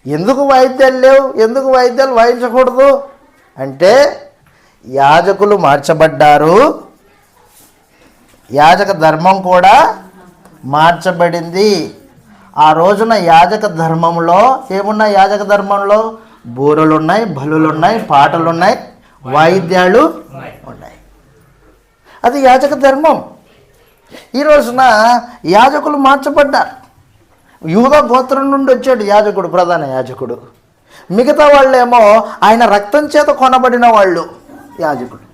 ఎందుకు వాయిద్యాలు లేవు, ఎందుకు వాయిద్యాలు వాయించకూడదు అంటే యాజకులు మార్చబడ్డారు, యాజక ధర్మం కూడా మార్చబడింది. ఆ రోజున యాజక ధర్మంలో ఏమున్నాయి? యాజక ధర్మంలో బూరలున్నాయి, బలులున్నాయి, పాటలున్నాయి, వాయిద్యాలు ఉన్నాయి. అది యాజక ధర్మం. ఈ రోజున యాజకులు మార్చబడ్డారు. యూదా గోత్రం నుండి వచ్చాడు యాజకుడు, ప్రధాన యాజకుడు. మిగతా వాళ్ళేమో ఆయన రక్తం చేత కొనబడిన వాళ్ళు యాజకుడు.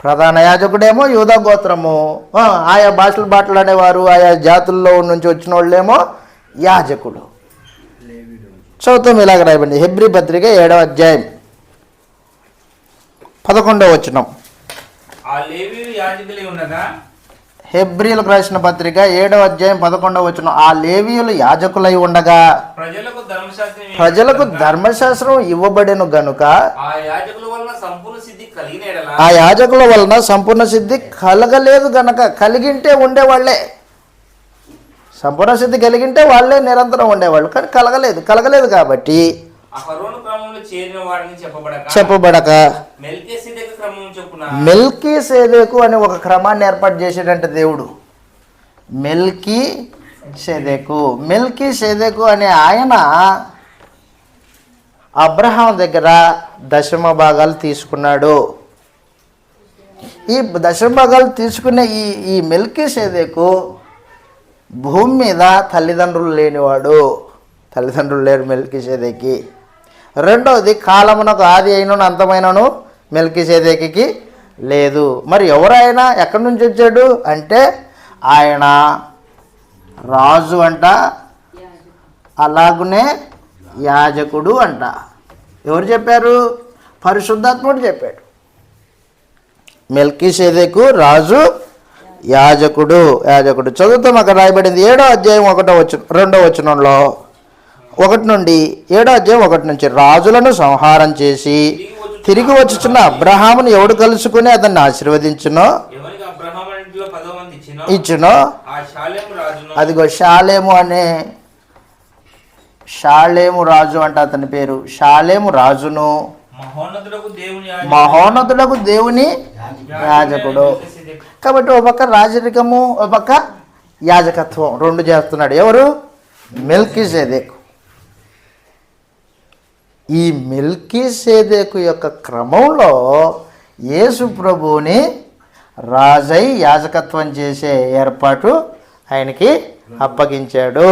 ప్రధాన యాజకుడేమో యూదా గోత్రము, ఆయా భాషలు మాట్లాడేవారు, ఆయా జాతుల్లో నుంచి వచ్చిన వాళ్ళేమో యాజకుడు. చదువుతాం ఇలాగ రాయబండి. హెబ్రీ పత్రిక 7వ అధ్యాయం 11వ వచనం. హెబ్రీలకు రాసిన పత్రిక 7వ అధ్యాయం 11వ వచనం. ఆ లేవీయులు యాజకులై ఉండగా ప్రజలకు ధర్మశాస్త్రం ఇవ్వబడెను గనుక ఆ యాజకుల వలన సంపూర్ణ సిద్ధి కలగలేదు గనక, కలిగింటే ఉండేవాళ్లే, సంపూర్ణ సిద్ధి కలిగింటే వాళ్ళే నిరంతరం ఉండేవాళ్ళు, కానీ కలగలేదు కాబట్టి చెప్పబడక మెల్కీసెదెకు అనే ఒక క్రమాన్ని ఏర్పాటు చేసాడంటే దేవుడు. మెల్కీసెదెకు అనే ఆయన అబ్రహాం దగ్గర దశమ భాగాలు తీసుకున్నాడు. ఈ దశమ భాగాలు తీసుకునే ఈ మెల్కీసెదెకు భూమి మీద తల్లిదండ్రులు లేనివాడు. తల్లిదండ్రులు లేరు మెల్కీసెదెకి. రెండవది, కాలమునకు ఆది అయినను అంతమైనను మెల్కీసెదెకి లేదు. మరి ఎవరైనా ఎక్కడి నుంచి వచ్చాడు అంటే ఆయన రాజు అంట, అలాగునే యాజకుడు అంట. ఎవరు చెప్పారు? పరిశుద్ధాత్ముడు చెప్పాడు. మెల్కీసెదెకు రాజు, యాజకుడు. చదువుతాం, అక్కడ రాయబడింది 7వ అధ్యాయం 2వ వచనంలో 1 నుండి 7వ అధ్యాయం 1 నుంచి. రాజులను సంహారం చేసి తిరిగి వచ్చుచున్న అబ్రహామును ఎవడు కలుసుకుని అతన్ని ఆశీర్వదించునో ఇచ్చునో, అదిగో షాలేము రాజు అంట అతని పేరు. షాలేము రాజును మహోన్నతులకు దేవుని యాజకుడు. కాబట్టి ఒక పక్క రాజరికము, ఒక పక్క యాజకత్వం, రెండు చేస్తున్నాడు. ఎవరు? మెల్కీసెదెకు. ఈ మెల్కీసెదెకు యొక్క క్రమంలో యేసు ప్రభువుని రాజై యాజకత్వం చేసే ఏర్పాటు ఆయనకి అప్పగించాడు.